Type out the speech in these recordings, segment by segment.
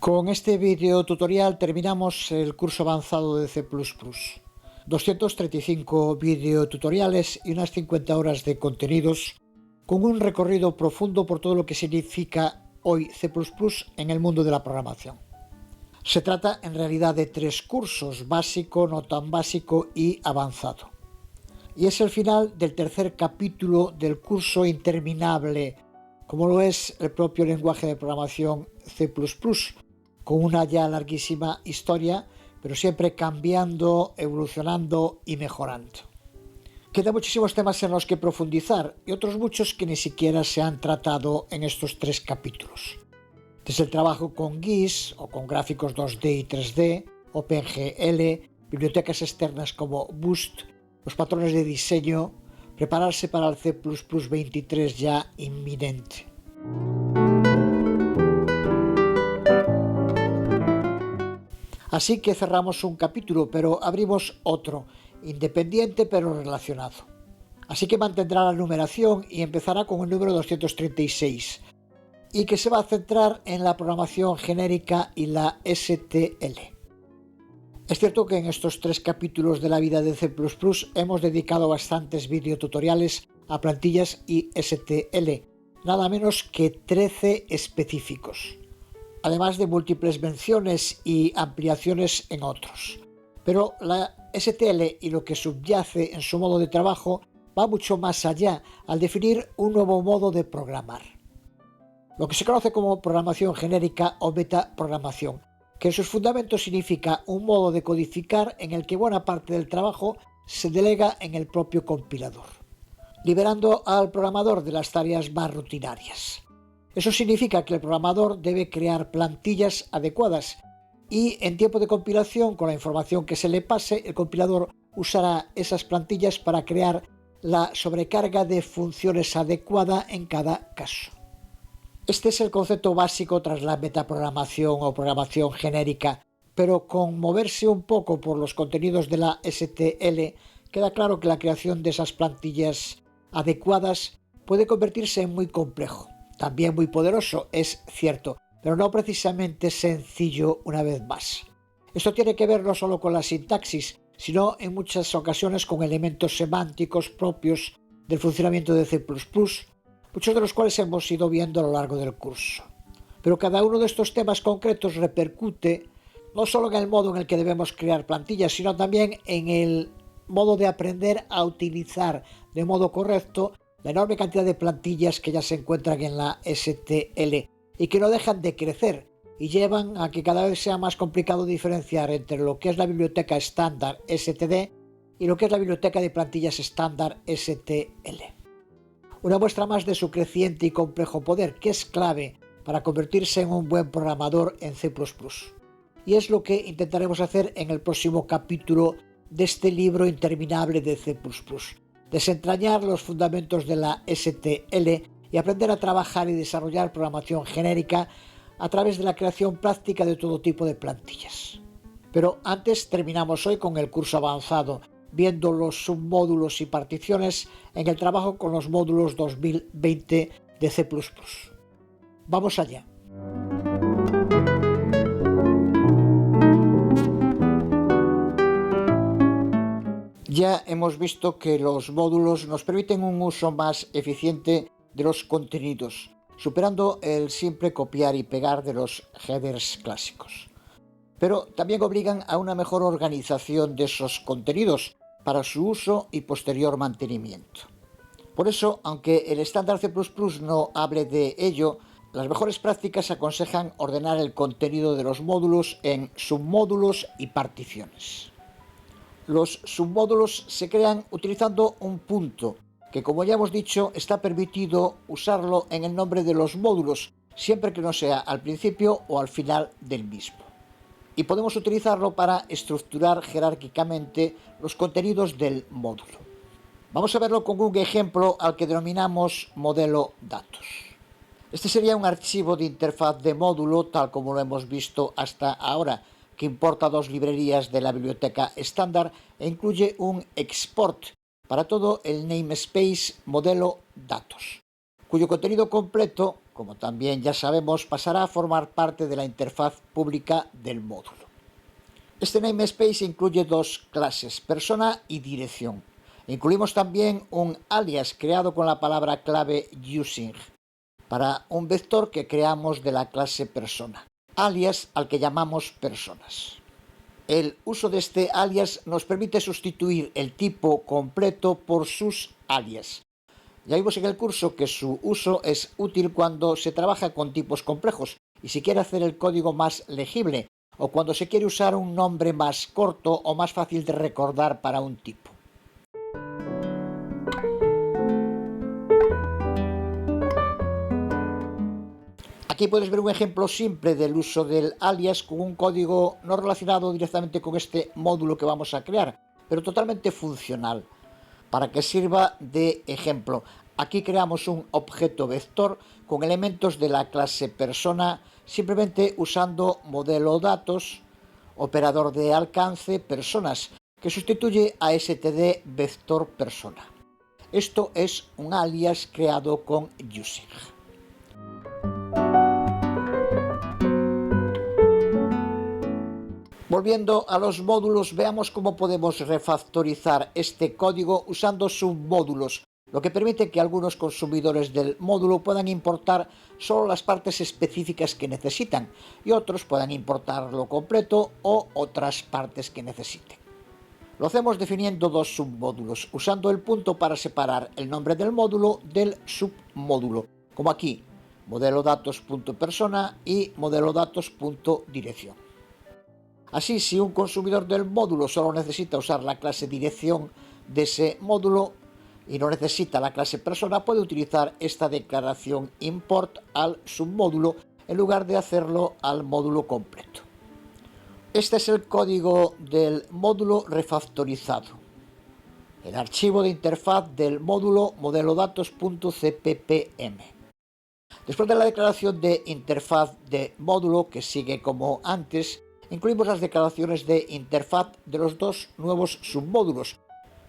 Con este video tutorial terminamos el curso avanzado de C++. 235 videotutoriales y unas 50 horas de contenidos con un recorrido profundo por todo lo que significa hoy C++ en el mundo de la programación. Se trata en realidad de 3 cursos: básico, no tan básico y avanzado. Y es el final del tercer capítulo del curso interminable, como lo es el propio lenguaje de programación C++, con una ya larguísima historia, pero siempre cambiando, evolucionando y mejorando. Quedan muchísimos temas en los que profundizar y otros muchos que ni siquiera se han tratado en estos 3 capítulos. Desde el trabajo con GIS o con gráficos 2D y 3D, OpenGL, bibliotecas externas como Boost, los patrones de diseño, prepararse para el C++ 23 ya inminente. Así que cerramos un capítulo, pero abrimos otro, independiente pero relacionado. Así que mantendrá la numeración y empezará con el número 236, y que se va a centrar en la programación genérica y la STL. Es cierto que en estos 3 capítulos de la vida de C++ hemos dedicado bastantes videotutoriales a plantillas y STL, nada menos que 13 específicos, además de múltiples menciones y ampliaciones en otros. Pero la STL y lo que subyace en su modo de trabajo va mucho más allá al definir un nuevo modo de programar, lo que se conoce como programación genérica o metaprogramación, que en sus fundamentos significa un modo de codificar en el que buena parte del trabajo se delega en el propio compilador, liberando al programador de las tareas más rutinarias. Eso significa que el programador debe crear plantillas adecuadas y en tiempo de compilación, con la información que se le pase, el compilador usará esas plantillas para crear la sobrecarga de funciones adecuada en cada caso. Este es el concepto básico tras la metaprogramación o programación genérica, pero con moverse un poco por los contenidos de la STL, queda claro que la creación de esas plantillas adecuadas puede convertirse en muy complejo. También muy poderoso, es cierto, pero no precisamente sencillo una vez más. Esto tiene que ver no solo con la sintaxis, sino en muchas ocasiones con elementos semánticos propios del funcionamiento de C++, muchos de los cuales hemos ido viendo a lo largo del curso. Pero cada uno de estos temas concretos repercute no solo en el modo en el que debemos crear plantillas, sino también en el modo de aprender a utilizar de modo correcto la enorme cantidad de plantillas que ya se encuentran en la STL y que no dejan de crecer y llevan a que cada vez sea más complicado diferenciar entre lo que es la biblioteca estándar STD y lo que es la biblioteca de plantillas estándar STL. Una muestra más de su creciente y complejo poder, que es clave para convertirse en un buen programador en C++. Y es lo que intentaremos hacer en el próximo capítulo de este libro interminable de C++. Desentrañar los fundamentos de la STL y aprender a trabajar y desarrollar programación genérica a través de la creación práctica de todo tipo de plantillas. Pero antes terminamos hoy con el curso avanzado, viendo los submódulos y particiones en el trabajo con los módulos 2020 de C++. Vamos allá. Ya hemos visto que los módulos nos permiten un uso más eficiente de los contenidos, superando el simple copiar y pegar de los headers clásicos. Pero también obligan a una mejor organización de esos contenidos para su uso y posterior mantenimiento. Por eso, aunque el estándar C++ no hable de ello, las mejores prácticas aconsejan ordenar el contenido de los módulos en submódulos y particiones. Los submódulos se crean utilizando un punto, que como ya hemos dicho está permitido usarlo en el nombre de los módulos, siempre que no sea al principio o al final del mismo. Y podemos utilizarlo para estructurar jerárquicamente los contenidos del módulo. Vamos a verlo con un ejemplo al que denominamos modelo datos. Este sería un archivo de interfaz de módulo tal como lo hemos visto hasta ahora, que importa 2 librerías de la biblioteca estándar e incluye un export para todo el namespace modelo datos, cuyo contenido completo como también ya sabemos, pasará a formar parte de la interfaz pública del módulo. Este namespace incluye dos clases, persona y dirección. Incluimos también un alias creado con la palabra clave using para un vector que creamos de la clase persona, alias al que llamamos personas. El uso de este alias nos permite sustituir el tipo completo por sus alias. Ya vimos en el curso que su uso es útil cuando se trabaja con tipos complejos y se quiere hacer el código más legible, o cuando se quiere usar un nombre más corto o más fácil de recordar para un tipo. Aquí puedes ver un ejemplo simple del uso del alias con un código no relacionado directamente con este módulo que vamos a crear, pero totalmente funcional, para que sirva de ejemplo. Aquí creamos un objeto vector con elementos de la clase persona, simplemente usando modelo datos, operador de alcance, personas, que sustituye a std vector persona. Esto es un alias creado con using. Volviendo a los módulos, veamos cómo podemos refactorizar este código usando submódulos, lo que permite que algunos consumidores del módulo puedan importar solo las partes específicas que necesitan y otros puedan importarlo completo o otras partes que necesiten. Lo hacemos definiendo dos submódulos, usando el punto para separar el nombre del módulo del submódulo, como aquí, modelo datos.persona y modelo datos.dirección. Así, si un consumidor del módulo solo necesita usar la clase dirección de ese módulo y no necesita la clase persona, puede utilizar esta declaración import al submódulo en lugar de hacerlo al módulo completo. Este es el código del módulo refactorizado. El archivo de interfaz del módulo modelodatos.cppm. Después de la declaración de interfaz de módulo, que sigue como antes, incluimos las declaraciones de interfaz de los dos nuevos submódulos.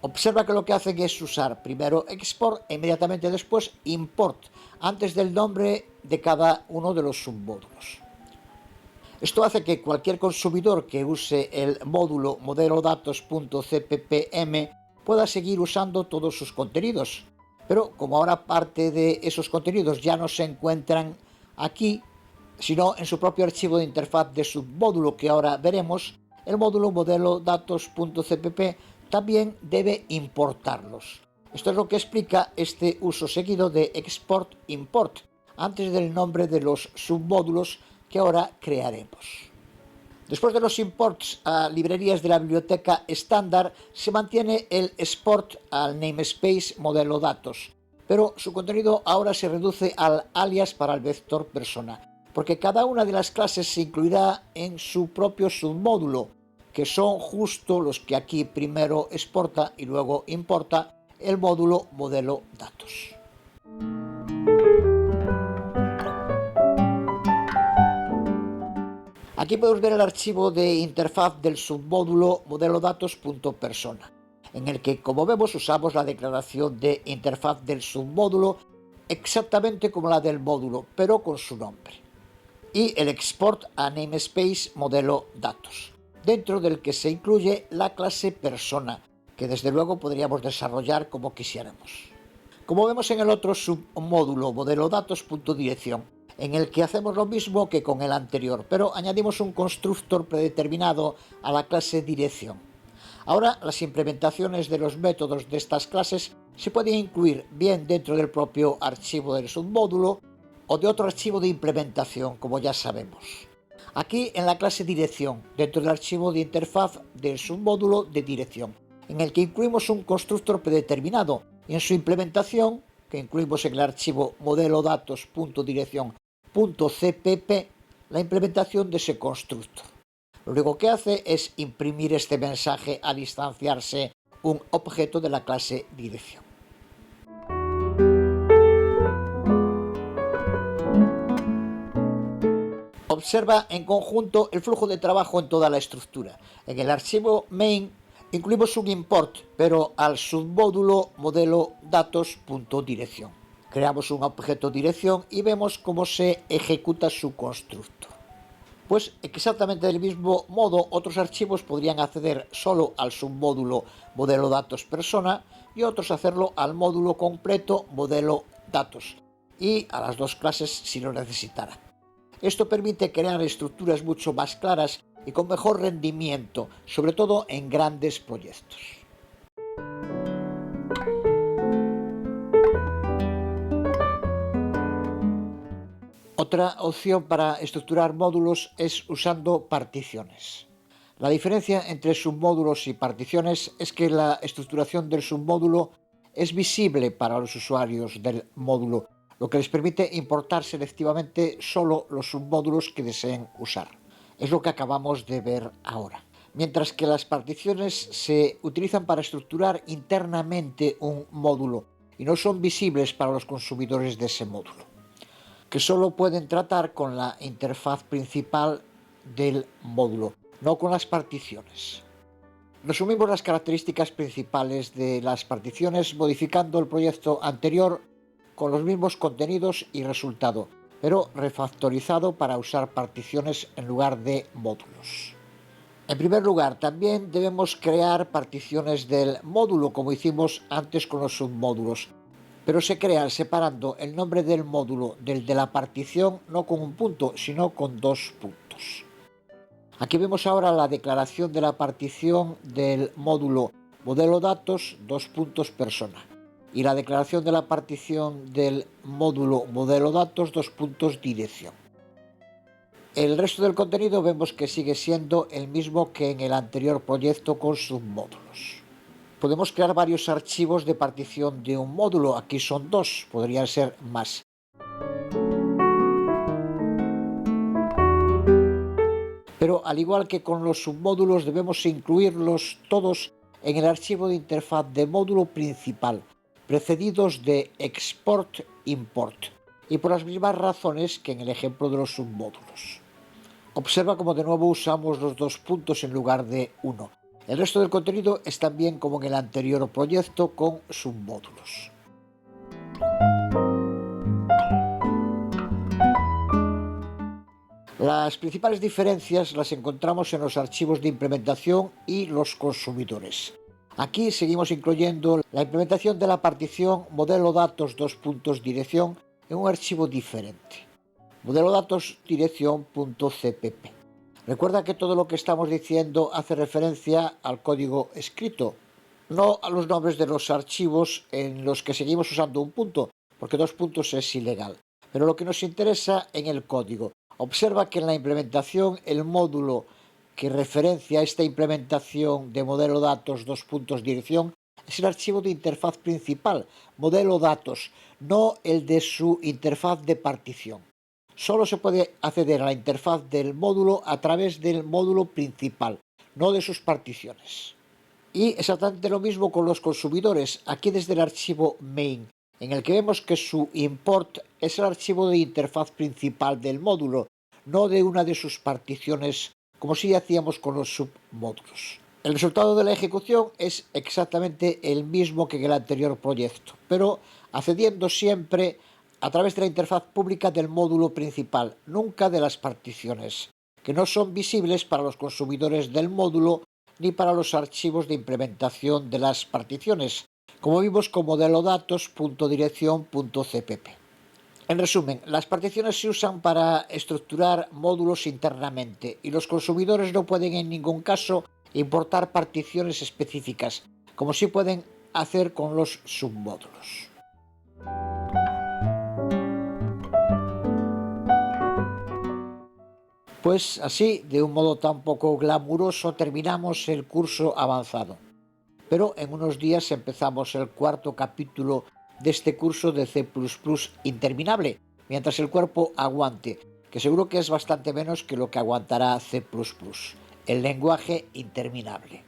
Observa que lo que hacen es usar primero export e inmediatamente después import, antes del nombre de cada uno de los submódulos. Esto hace que cualquier consumidor que use el módulo modelodatos.cppm pueda seguir usando todos sus contenidos. Pero como ahora parte de esos contenidos ya no se encuentran aquí, sino en su propio archivo de interfaz de submódulo que ahora veremos, el módulo modelodatos.cpp también debe importarlos. Esto es lo que explica este uso seguido de export-import, antes del nombre de los submódulos que ahora crearemos. Después de los imports a librerías de la biblioteca estándar, se mantiene el export al namespace modelo datos, pero su contenido ahora se reduce al alias para el vector persona, porque cada una de las clases se incluirá en su propio submódulo, que son justo los que aquí primero exporta y luego importa el módulo modelo datos. Aquí podemos ver el archivo de interfaz del submódulo modelodatos.persona, en el que, como vemos, usamos la declaración de interfaz del submódulo exactamente como la del módulo, pero con su nombre. Y el export a namespace modelo datos, dentro del que se incluye la clase persona, que desde luego podríamos desarrollar como quisiéramos. Como vemos en el otro submódulo modelo datos.dirección, en el que hacemos lo mismo que con el anterior, pero añadimos un constructor predeterminado a la clase dirección. Ahora las implementaciones de los métodos de estas clases se pueden incluir bien dentro del propio archivo del submódulo o de otro archivo de implementación, como ya sabemos. Aquí en la clase dirección, dentro del archivo de interfaz del submódulo de dirección, en el que incluimos un constructor predeterminado y en su implementación, que incluimos en el archivo modelodatos.dirección.cpp, la implementación de ese constructor. Lo único que hace es imprimir este mensaje al instanciarse un objeto de la clase dirección. Observa en conjunto el flujo de trabajo en toda la estructura. En el archivo main incluimos un import, pero al submódulo modelo datos.dirección. Creamos un objeto dirección y vemos cómo se ejecuta su constructo. Pues exactamente del mismo modo, otros archivos podrían acceder solo al submódulo modelo datos persona y otros hacerlo al módulo completo modelo datos y a las dos clases si lo necesitaran. Esto permite crear estructuras mucho más claras y con mejor rendimiento, sobre todo en grandes proyectos. Otra opción para estructurar módulos es usando particiones. La diferencia entre submódulos y particiones es que la estructuración del submódulo es visible para los usuarios del módulo, lo que les permite importar selectivamente solo los submódulos que deseen usar. Es lo que acabamos de ver ahora. Mientras que las particiones se utilizan para estructurar internamente un módulo y no son visibles para los consumidores de ese módulo, que solo pueden tratar con la interfaz principal del módulo, no con las particiones. Resumimos las características principales de las particiones modificando el proyecto anterior con los mismos contenidos y resultado, pero refactorizado para usar particiones en lugar de módulos. En primer lugar, también debemos crear particiones del módulo como hicimos antes con los submódulos, pero se crean separando el nombre del módulo del de la partición no con un punto, sino con dos puntos. Aquí vemos ahora la declaración de la partición del módulo modelo datos, dos puntos persona, y la declaración de la partición del módulo modelo datos, dos puntos dirección. El resto del contenido vemos que sigue siendo el mismo que en el anterior proyecto con submódulos. Podemos crear varios archivos de partición de un módulo, aquí son dos, podrían ser más. Pero al igual que con los submódulos debemos incluirlos todos en el archivo de interfaz de módulo principal, precedidos de export-import, y por las mismas razones que en el ejemplo de los submódulos. Observa cómo de nuevo usamos los dos puntos en lugar de uno. El resto del contenido es también como en el anterior proyecto con submódulos. Las principales diferencias las encontramos en los archivos de implementación y los consumidores. Aquí seguimos incluyendo la implementación de la partición modelo datos dos puntos dirección en un archivo diferente. Modelo datos dirección.cpp. Recuerda que todo lo que estamos diciendo hace referencia al código escrito, no a los nombres de los archivos en los que seguimos usando un punto, porque dos puntos es ilegal. Pero lo que nos interesa en el código. Observa que en la implementación el módulo que referencia a esta implementación de modelo datos dos puntos dirección es el archivo de interfaz principal, modelo datos, no el de su interfaz de partición. Solo se puede acceder a la interfaz del módulo a través del módulo principal, no de sus particiones. Y exactamente lo mismo con los consumidores, aquí desde el archivo main, en el que vemos que su import es el archivo de interfaz principal del módulo, no de una de sus particiones, como si hacíamos con los submódulos. El resultado de la ejecución es exactamente el mismo que en el anterior proyecto, pero accediendo siempre a través de la interfaz pública del módulo principal, nunca de las particiones, que no son visibles para los consumidores del módulo ni para los archivos de implementación de las particiones, como vimos con modelo datos.dirección.cpp. En resumen, las particiones se usan para estructurar módulos internamente y los consumidores no pueden en ningún caso importar particiones específicas, como sí pueden hacer con los submódulos. Pues así, de un modo tan poco glamuroso, terminamos el curso avanzado. Pero en unos días empezamos el cuarto capítulo de este curso de C++ interminable, mientras el cuerpo aguante, que seguro que es bastante menos que lo que aguantará C++, el lenguaje interminable.